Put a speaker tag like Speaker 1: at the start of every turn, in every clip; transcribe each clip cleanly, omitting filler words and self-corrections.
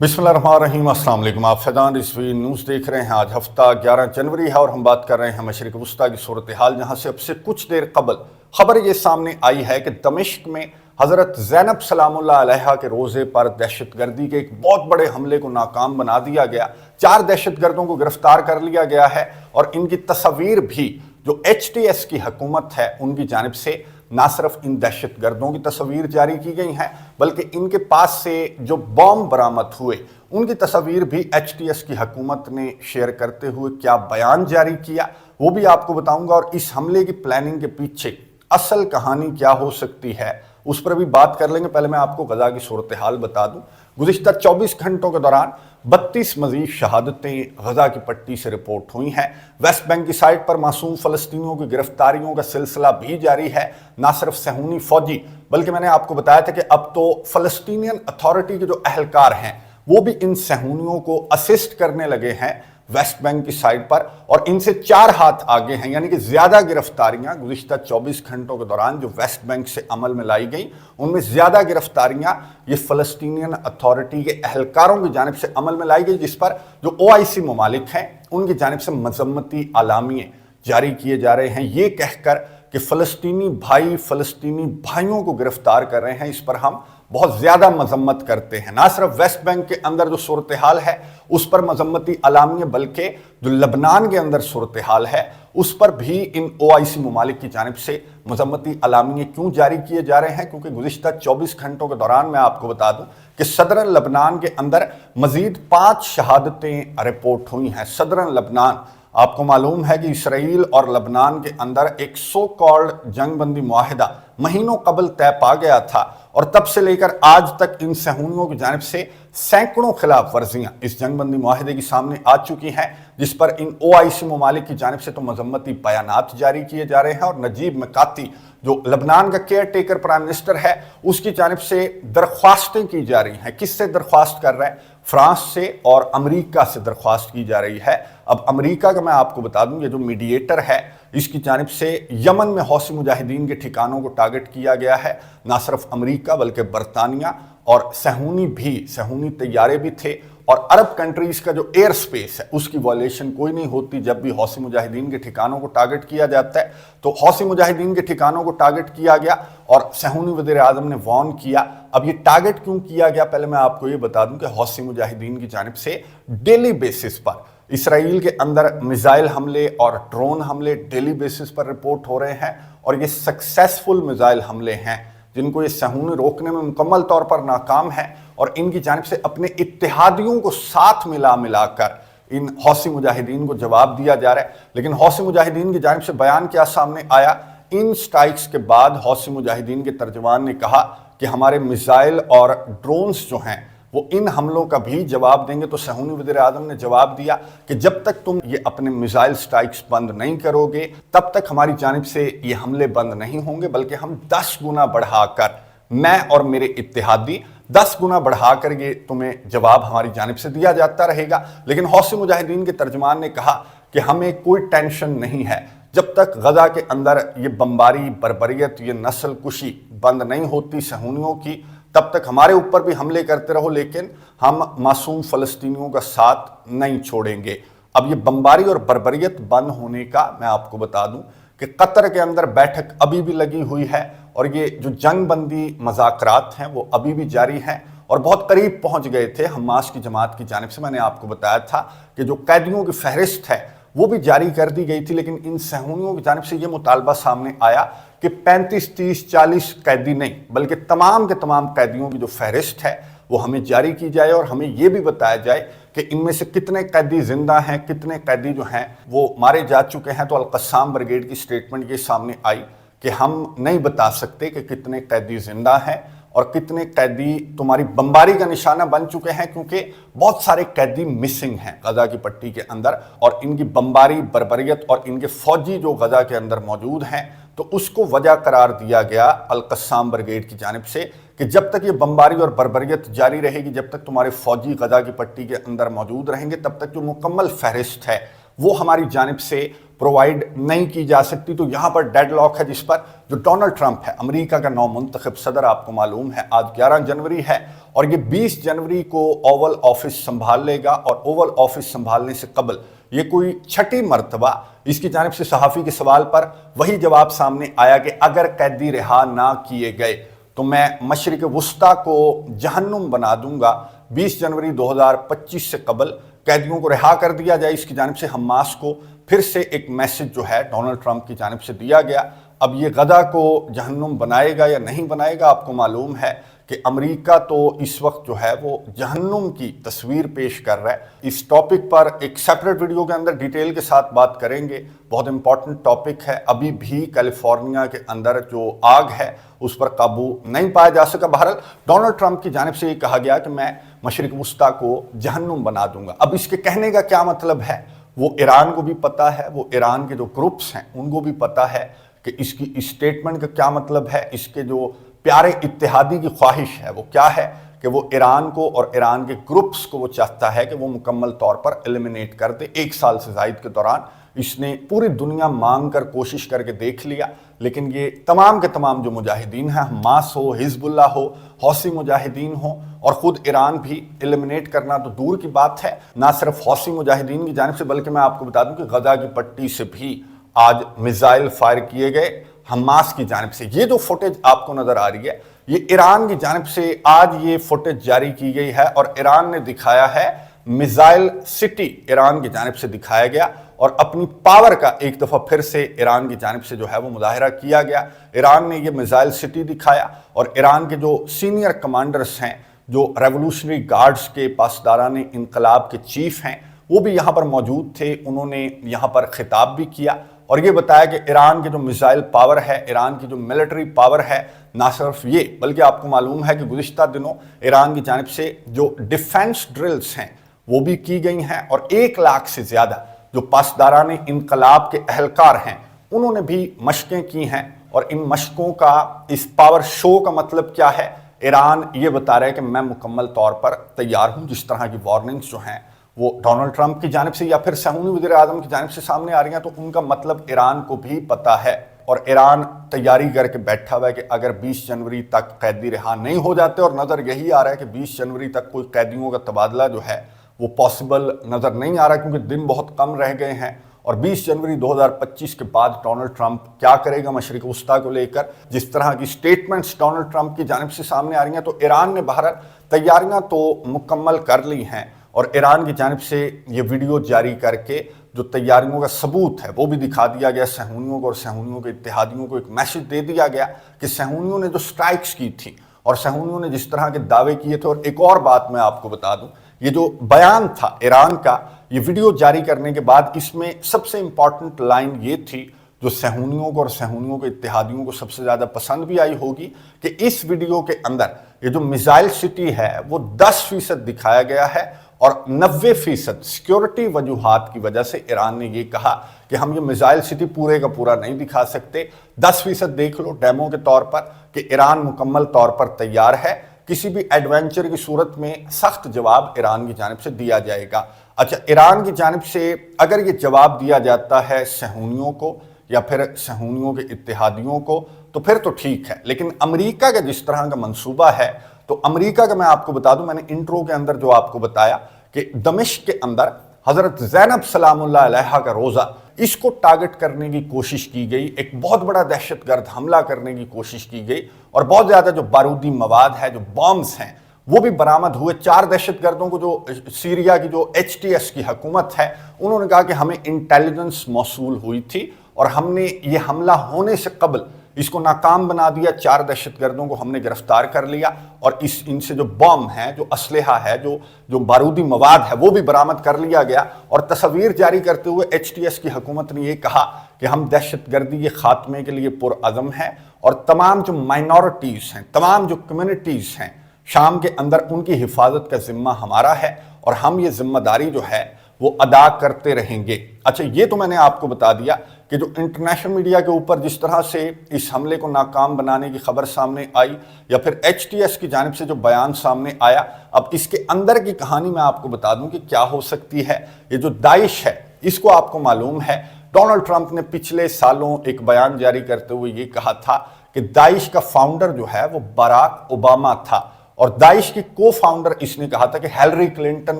Speaker 1: बिस्मिल्लाहिर्रहमानिर्रहीम। अस्सलाम वालेकुम। आप फैजान रिजवी न्यूज़ देख रहे हैं। आज हफ्ता 11 जनवरी है और हम बात कर रहे हैं मशरिक़ वस्ता की सूरत हाल, जहाँ से अब से कुछ देर कबल खबर ये सामने आई है कि दमिश्क में हज़रत ज़ैनब सलामुल्लाह अलैहा के रोज़े पर दहशतगर्दी के एक बहुत बड़े हमले को नाकाम बना दिया गया। 4 दहशतगर्दों को गिरफ्तार कर लिया गया है और इनकी तस्वीर भी जो HTS की हुकूमत है उनकी जानिब से ना सिर्फ इन दहशतगर्दों की तस्वीर जारी की गई हैं, बल्कि इनके पास से जो बॉम्ब बरामद हुए उनकी तस्वीर भी HTS की हुकूमत ने शेयर करते हुए क्या बयान जारी किया वो भी आपको बताऊंगा। और इस हमले की प्लानिंग के पीछे असल कहानी क्या हो सकती है उस पर भी बात कर लेंगे। पहले मैं आपको गजा की सूरत हाल बता दूं। गुज़िश्ता 24 घंटों के दौरान 32 मजीद शहादतें गजा की पट्टी से रिपोर्ट हुई हैं। वेस्ट बैंक की साइड पर मासूम फ़लस्तीनियों की गिरफ्तारियों का सिलसिला भी जारी है। ना सिर्फ सहूनी फौजी बल्कि मैंने आपको बताया था कि अब तो फ़लस्तीनियन अथॉरिटी के जो अहलकार हैं वो भी इन सहूनियों को असिस्ट करने लगे हैं वेस्ट बैंक की साइड पर, और इनसे 4 हाथ आगे हैं। यानी कि ज़्यादा गिरफ्तारियां गुज़िश्ता 24 घंटों के दौरान जो वेस्ट बैंक से अमल में लाई गई उनमें ज़्यादा गिरफ्तारियां ये फ़लस्तीनियन अथॉरिटी के अहलकारों की जानिब से अमल में लाई गई, जिस पर जो OIC ममालिक हैं उनकी जानिब से मजम्मती अलामिये जारी किए जा रहे हैं, ये कहकर कि फ़लस्तीनी भाई फ़लस्तीनी भाइयों को गिरफ्तार कर रहे हैं। इस पर हम बहुत ज़्यादा मजम्मत करते हैं। ना सिर्फ वेस्ट बैंक के अंदर जो सूरत हाल है उस पर मजम्मती अलामिया, बल्कि जो लबनान के अंदर सूरत हाल है उस पर भी इन OIC ममालिक की जानिब से मजम्मती अलामिया क्यों जारी किए जा रहे हैं, क्योंकि गुज़िश्ता 24 घंटों के दौरान मैं आपको बता दूं कि सदरन लबनान के अंदर मजीद 5 शहादतें रिपोर्ट हुई हैं। सदरन लबनान, आपको मालूम है कि इसराइल और लबनान के अंदर एक सो कॉल्ड जंगबंदी मुआहिदा महीनों कबल तय पा गया था, और तब से लेकर आज तक इन सहूनियों की जानिब से सैकड़ों खिलाफ वर्जियां इस जंगबंदी मुआहिदे की सामने आ चुकी हैं, जिस पर इन OIC ममालिक की जानिब से तो मजम्मती बयानात जारी किए जा रहे हैं। और नजीब मिकाती जो लबनान का केयर टेकर प्राइम मिनिस्टर है उसकी जानिब से दरख्वास्तें की जा रही हैं। किससे दरख्वास्त कर रहे हैं? फ्रांस से और अमेरिका से दरख्वास्त की जा रही है। अब अमेरिका का मैं आपको बता दूं, ये जो मीडिएटर है इसकी जानिब से यमन में हौसी मुजाहिदीन के ठिकानों को टारगेट किया गया है। ना सिर्फ अमेरिका बल्कि बरतानिया और सहूनी तैयारे भी थे, और अरब कंट्रीज का जो एयर स्पेस है उसकी वॉयलेशन कोई नहीं होती। जब भी हौसी मुजाहिदीन के ठिकानों को टारगेट किया जाता है तो हौसी मुजाहिदीन के ठिकानों को टारगेट किया गया और सहूनी वज़ीर आज़म ने वार्न किया। अब ये टारगेट क्यों किया गया, पहले मैं आपको ये बता दूं कि हौसी मुजाहिदीन की जानिब से डेली बेसिस पर इसराइल के अंदर मिसाइल हमले और ड्रोन हमले डेली बेसिस पर रिपोर्ट हो रहे हैं, और ये सक्सेसफुल मिसाइल हमले हैं जिनको ये सहूनी रोकने में मुकम्मल तौर पर नाकाम है, और इनकी जानिब से अपने इत्तेहादियों को साथ मिलाकर इन हौसी मुजाहिदीन को जवाब दिया जा रहा है। लेकिन हौसी मुजाहिदीन की जानिब से बयान क्या सामने आया? इन स्ट्राइक्स के बाद हौसी मुजाहिदीन के तर्जमान ने कहा कि हमारे मिसाइल और ड्रोन्स जो हैं वो इन हमलों का भी जवाब देंगे। तो सहूनी वज़ीर आज़म ने जवाब दिया कि जब तक तुम ये अपने मिसाइल स्ट्राइक्स बंद नहीं करोगे तब तक हमारी जानिब से ये हमले बंद नहीं होंगे, बल्कि हम 10 गुना बढ़ाकर, मैं और मेरे इत्तेहादी 10 गुना बढ़ाकर ये तुम्हें जवाब हमारी जानिब से दिया जाता रहेगा। लेकिन हौसी मुजाहिदीन के तर्जमान ने कहा कि हमें कोई टेंशन नहीं है जब तक गजा के अंदर ये बमबारी, बर्बरियत, ये नस्ल कुशी बंद नहीं होती सहूनियों की, तब तक हमारे ऊपर भी हमले करते रहो, लेकिन हम मासूम फ़लस्तीनियों का साथ नहीं छोड़ेंगे। अब ये बमबारी और बर्बरियत बंद होने का मैं आपको बता दूं कि कतर के अंदर बैठक अभी भी लगी हुई है, और ये जो जंगबंदी मज़ाकरात हैं वो अभी भी जारी हैं, और बहुत करीब पहुंच गए थे हमास की जमात की जानिब से। मैंने आपको बताया था कि जो कैदियों की फहरिस्त है वो भी जारी कर दी गई थी, लेकिन इन सहूनियों की जानिब से ये मुतालबा सामने आया कि 35, 30, 40 कैदी नहीं बल्कि तमाम के तमाम कैदियों की जो फहरिस्त है वो हमें जारी की जाए, और हमें ये भी बताया जाए कि इनमें से कितने कैदी जिंदा हैं, कितने कैदी जो हैं वो मारे जा चुके हैं। तो अल-क़स्साम ब्रिगेड की स्टेटमेंट ये सामने आई कि हम नहीं बता सकते कि कितने कैदी जिंदा हैं और कितने कैदी तुम्हारी बमबारी का निशाना बन चुके हैं, क्योंकि बहुत सारे कैदी मिसिंग हैं गजा की पट्टी के अंदर, और इनकी बमबारी, बर्बरियत और इनके फौजी जो गजा के अंदर मौजूद हैं तो उसको वजह करार दिया गया अल-क़स्साम ब्रिगेड की जानिब से कि जब तक ये बमबारी और बर्बरियत जारी रहेगी, जब तक तुम्हारे फौजी गजा की पट्टी के अंदर मौजूद रहेंगे, तब तक जो मुकम्मल फहरिस्त है वो हमारी जानिब से प्रोवाइड नहीं की जा सकती। तो यहाँ पर डेड लॉक है जिस पर जो डोनाल्ड ट्रंप है, अमेरिका का नौमुंतखब सदर, आपको मालूम है आज 11 जनवरी है और ये 20 जनवरी को ओवल ऑफिस संभाल लेगा। और ओवल ऑफिस संभालने से कबल ये कोई छठी मर्तबा इसकी जानिब से सहाफ़ी के सवाल पर वही जवाब सामने आया कि अगर कैदी रिहा ना किए गए तो मैं मशरिक वस्ता को जहन्नुम बना दूंगा। 20 जनवरी 2025 से कबल कैदियों को रिहा कर दिया जाए, इसकी जानिब से हमास को फिर से एक मैसेज जो है डोनाल्ड ट्रंप की जानिब से दिया गया। अब ये गदा को जहन्नुम बनाएगा या नहीं बनाएगा, आपको मालूम है कि अमेरिका तो इस वक्त जो है वो जहन्नुम की तस्वीर पेश कर रहा है। इस टॉपिक पर एक सेपरेट वीडियो के अंदर डिटेल के साथ बात करेंगे, बहुत इंपॉर्टेंट टॉपिक है। अभी भी कैलिफोर्निया के अंदर जो आग है उस पर काबू नहीं पाया जा सका। बहरहाल डोनाल्ड ट्रंप की जानिब से ये कहा गया कि मैं मशरिक वस्ता को जहन्नुम बना दूंगा। अब इसके कहने का क्या मतलब है वो ईरान को भी पता है, वो ईरान के जो ग्रुप्स हैं उनको भी पता है कि इसकी स्टेटमेंट का क्या मतलब है। इसके जो प्यारे इत्तेहादी की ख्वाहिश है वो क्या है कि वो ईरान को और ईरान के ग्रुप्स को वो चाहता है कि वो मुकम्मल तौर पर एलिमिनेट कर दे। 1 साल से ज़ायद के दौरान इसने पूरी दुनिया मांग कर कोशिश करके देख लिया, लेकिन ये तमाम के तमाम जो मुजाहिदीन हैं, हमास हो, हिजबुल्लाह हो, हौसी मुजाहिदीन हो और ख़ुद ईरान भी एलिमिनेट करना तो दूर की बात है। ना सिर्फ हौसी मुजाहिदीन की जानिब से, बल्कि मैं आपको बता दूं कि गजा की पट्टी से भी आज मिसाइल फायर किए गए हमास की जानिब से। ये जो फुटेज आपको नजर आ रही है ये ईरान की जानिब से आज ये फुटेज जारी की गई है और ईरान ने दिखाया है मिसाइल सिटी, ईरान की जानिब से दिखाया गया और अपनी पावर का एक दफ़ा फिर से ईरान की जानिब से जो है वो मुजाहिरा किया गया। ईरान ने ये मिसाइल सिटी दिखाया और ईरान के जो सीनियर कमांडर्स हैं, जो रेवोल्यूशनरी गार्ड्स के पासदारान इनकलाब के चीफ हैं, वो भी यहाँ पर मौजूद थे। उन्होंने यहाँ पर खिताब भी किया और ये बताया कि ईरान की जो मिसाइल पावर है, ईरान की जो मिलिट्री पावर है, ना सिर्फ ये बल्कि आपको मालूम है कि गुज़िश्ता दिनों ईरान की जानिब से जो डिफेंस ड्रिल्स हैं वो भी की गई हैं और 1 लाख से ज़्यादा जो पासदारान इनकलाब के अहलकार हैं उन्होंने भी मशकें की हैं। और इन मशकों का, इस पावर शो का मतलब क्या है? ईरान ये बता रहा है कि मैं मुकम्मल तौर पर तैयार हूँ। जिस तरह की वार्निंग्स जो हैं वो डोनाल्ड ट्रंप की जानिब से या फिर सहूनी वज़ीर आज़म की जानिब से सामने आ रही हैं, तो उनका मतलब ईरान को भी पता है और ईरान तैयारी करके बैठा हुआ है कि अगर 20 जनवरी तक कैदी रिहा नहीं हो जाते, और नज़र यही आ रहा है कि 20 जनवरी तक कोई कैदियों का तबादला जो है वो पॉसिबल नज़र नहीं आ रहा क्योंकि दिन बहुत कम रह गए हैं। और 20 जनवरी 2025 के बाद डोनाल्ड ट्रंप क्या करेगा मशरिक वस्ता को लेकर, जिस तरह की स्टेटमेंट्स डोनाल्ड ट्रंप की जानिब से सामने आ रही हैं, तो ईरान ने बहरहाल तैयारियां तो मुकम्मल कर ली हैं और ईरान की जानिब से ये वीडियो जारी करके जो तैयारियों का सबूत है वो भी दिखा दिया गया सहूनियों को, और सहूनियों के इत्तेहादियों को एक मैसेज दे दिया गया कि सहूनियों ने जो स्ट्राइक्स की थी और सहूनियों ने जिस तरह के दावे किए थे। और एक और बात मैं आपको बता दूं, ये जो बयान था ईरान का, ये वीडियो जारी करने के बाद इसमें सबसे इंपॉर्टेंट लाइन ये थी जो सहूनियों को और सहूनियों के इत्तेहादियों को सबसे ज़्यादा पसंद भी आई होगी कि इस वीडियो के अंदर ये जो मिसाइल सिटी है वो 10% दिखाया गया है और 90% सिक्योरिटी वजूहात की वजह से ईरान ने ये कहा कि हम ये मिसाइल सिटी पूरे का पूरा नहीं दिखा सकते। 10% देख लो डेमो के तौर पर कि ईरान मुकम्मल तौर पर तैयार है। किसी भी एडवेंचर की सूरत में सख्त जवाब ईरान की जानिब से दिया जाएगा। अच्छा, ईरान की जानिब से अगर ये जवाब दिया जाता है सहूनियों को या फिर सहूनियों के इत्तेहादियों को तो फिर तो ठीक है, लेकिन अमेरिका का जिस तरह का मंसूबा है, तो अमेरिका का मैं आपको बता दूं, मैंने इंट्रो के अंदर जो आपको बताया कि दमिश्क के अंदर हज़रत ज़ैनब सलामुल्लाह अलैहा का रोज़ा, इसको टारगेट करने की कोशिश की गई, एक बहुत बड़ा दहशतगर्द हमला करने की कोशिश की गई और बहुत ज़्यादा जो बारूदी मवाद है, जो बॉम्ब्स हैं, वो भी बरामद हुए। 4 दहशतगर्दों को जो सीरिया की जो HTS की हुकूमत है उन्होंने कहा कि हमें इंटेलिजेंस मौसूल हुई थी और हमने ये हमला होने से कबल इसको नाकाम बना दिया। 4 दहशतगर्दों को हमने गिरफ्तार कर लिया और इनसे जो बम है, जो असलहा है, जो बारूदी मवाद है, वो भी बरामद कर लिया गया। और तस्वीर जारी करते हुए HTS की हुकूमत ने यह कहा कि हम दहशतगर्दी के खात्मे के लिए पुरअज़म हैं और तमाम जो माइनॉरिटीज़ हैं, तमाम जो कम्युनिटीज़ हैं शाम के अंदर, उनकी हिफाजत का ज़िम्मा हमारा है और हम ये ज़िम्मेदारी जो है वो अदा करते रहेंगे। अच्छा, ये तो मैंने आपको बता दिया कि जो इंटरनेशनल मीडिया के ऊपर जिस तरह से इस हमले को नाकाम बनाने की खबर सामने आई या फिर HTS की जानिब से जो बयान सामने आया, अब इसके अंदर की कहानी मैं आपको बता दूं कि क्या हो सकती है। ये जो दाइश है, इसको आपको मालूम है डोनाल्ड ट्रंप ने पिछले सालों एक बयान जारी करते हुए ये कहा था कि दाइश का फाउंडर जो है वो बराक ओबामा था, और दाइश की को फाउंडर इसने कहा था कि हिलरी क्लिंटन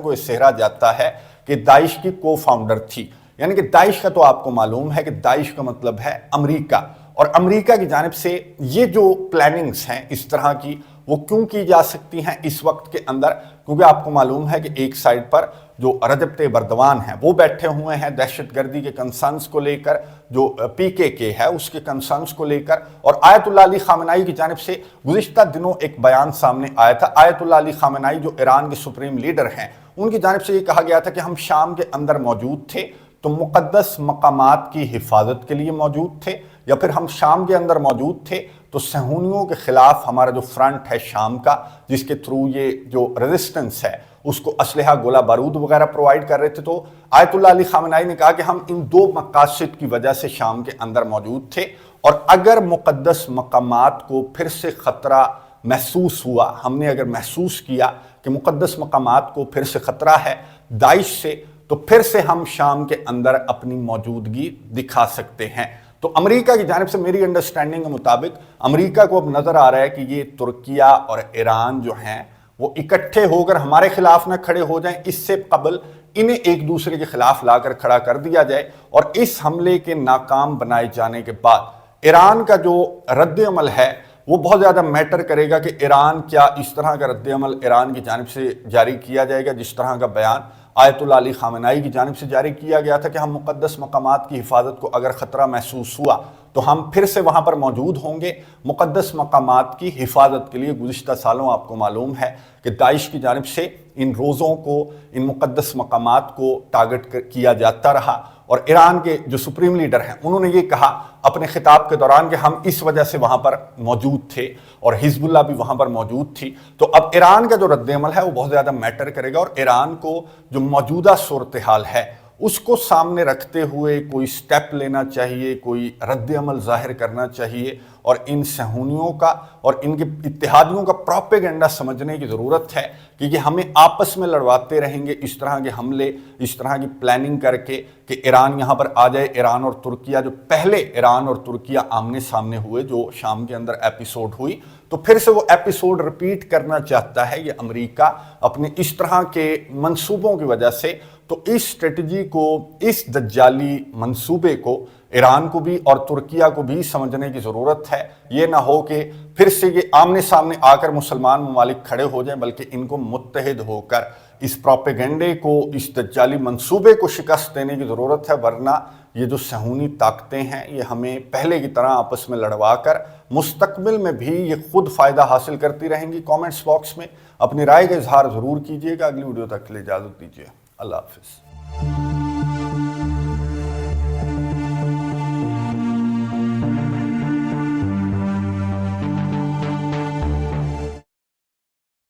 Speaker 1: को सेहरा जाता है कि दाइश की को फाउंडर थी। यानी कि दाइश का तो आपको मालूम है कि दाइश का मतलब है अमेरिका, और अमेरिका की जानिब से ये जो प्लानिंग्स हैं इस तरह की वो क्यों की जा सकती हैं इस वक्त के अंदर, क्योंकि आपको मालूम है कि एक साइड पर जो रजब तैयब एर्दोगान हैं वो बैठे हुए हैं दहशतगर्दी के कंसर्न्स को लेकर, जो PKK है उसके कंसर्न्स को लेकर, और आयतुल्लाह अली खामेनी की जानिब से गुज़िश्ता दिनों एक बयान सामने आया था। आयतुल्लाह अली खामेनी जो ईरान के सुप्रीम लीडर हैं, उनकी जानिब से ये कहा गया था कि हम शाम के अंदर मौजूद थे तो मुक़द्दस मकामात की हिफाजत के लिए मौजूद थे, या फिर हम शाम के अंदर मौजूद थे तो सहूनियों के खिलाफ हमारा जो फ्रंट है शाम का, जिसके थ्रू ये जो रेजिस्टेंस है उसको असलहा गोला बारूद वगैरह प्रोवाइड कर रहे थे। तो आयतुल्लाह अली खामेनी ने कहा कि हम इन दो मकासद की वजह से शाम के अंदर मौजूद थे, और अगर मुक़द्दस मकामात को फिर से ख़तरा महसूस हुआ, हमने अगर महसूस किया कि मुक़द्दस मकामात को फिर से ख़तरा है दाइश से, तो फिर से हम शाम के अंदर अपनी मौजूदगी दिखा सकते हैं। तो अमेरिका की जानिब से मेरी अंडरस्टैंडिंग के मुताबिक अमेरिका को अब नज़र आ रहा है कि ये तुर्किया और ईरान जो हैं वो इकट्ठे होकर हमारे खिलाफ ना खड़े हो जाएं, इससे कबल इन्हें एक दूसरे के खिलाफ लाकर खड़ा कर दिया जाए, और इस हमले के नाकाम बनाए जाने के बाद ईरान का जो रद्द अमल है वो बहुत ज़्यादा मैटर करेगा कि ईरान क्या इस तरह का रद्द अमल ईरान की जानिब से जारी किया जाएगा, जिस तरह का बयान आयतुल्लाह अली खामेनी की जानिब से जारी किया गया था कि हम मुक़द्दस मकामात की हिफाजत को अगर ख़तरा महसूस हुआ तो हम फिर से वहाँ पर मौजूद होंगे मुक़द्दस मकामात की हिफाजत के लिए। गुज़िश्ता सालों आपको मालूम है कि दाइश की जानिब से इन रोज़ों को, इन मुक़द्दस मकामात को टारगेट किया जाता रहा, और ईरान के जो सुप्रीम लीडर हैं उन्होंने ये कहा अपने खिताब के दौरान कि हम इस वजह से वहाँ पर मौजूद थे, और हिजबुल्लाह भी वहाँ पर मौजूद थी। तो अब ईरान का जो रद्द-ए-अमल है वो बहुत ज़्यादा मैटर करेगा, और ईरान को जो मौजूदा सूरत हाल है उसको सामने रखते हुए कोई स्टेप लेना चाहिए, कोई रद्द-ए-अमल ज़ाहिर करना चाहिए, और इन सहूनियों का और इनके इत्तेहादियों का प्रोपेगेंडा समझने की ज़रूरत है कि ये हमें आपस में लड़वाते रहेंगे इस तरह के हमले, इस तरह की प्लानिंग करके कि ईरान यहाँ पर आ जाए। ईरान और तुर्किया, जो पहले ईरान और तुर्किया आमने सामने हुए, जो शाम के अंदर एपिसोड हुई, तो फिर से वो एपिसोड रिपीट करना चाहता है ये अमेरिका अपने इस तरह के मंसूबों की वजह से। तो इस स्ट्रेटजी को, इस दज्जाली मंसूबे को ईरान को भी और तुर्किया को भी समझने की ज़रूरत है। ये ना हो कि फिर से ये आमने सामने आकर मुसलमान ममालिक खड़े हो जाएं, बल्कि इनको मुत्तहिद होकर इस प्रोपेगेंडे को, इस दज्जाली मंसूबे को शिकस्त देने की ज़रूरत है, वरना ये जो सहूनी ताकतें हैं ये हमें पहले की तरह आपस में लड़वा कर मुस्तकबिल में भी ये खुद फ़ायदा हासिल करती रहेंगी। कमेंट्स बॉक्स में अपनी राय का इजहार ज़रूर कीजिएगा। अगली वीडियो तक के लिए इजाज़त दीजिए। अल्लाह हाफ़िज़।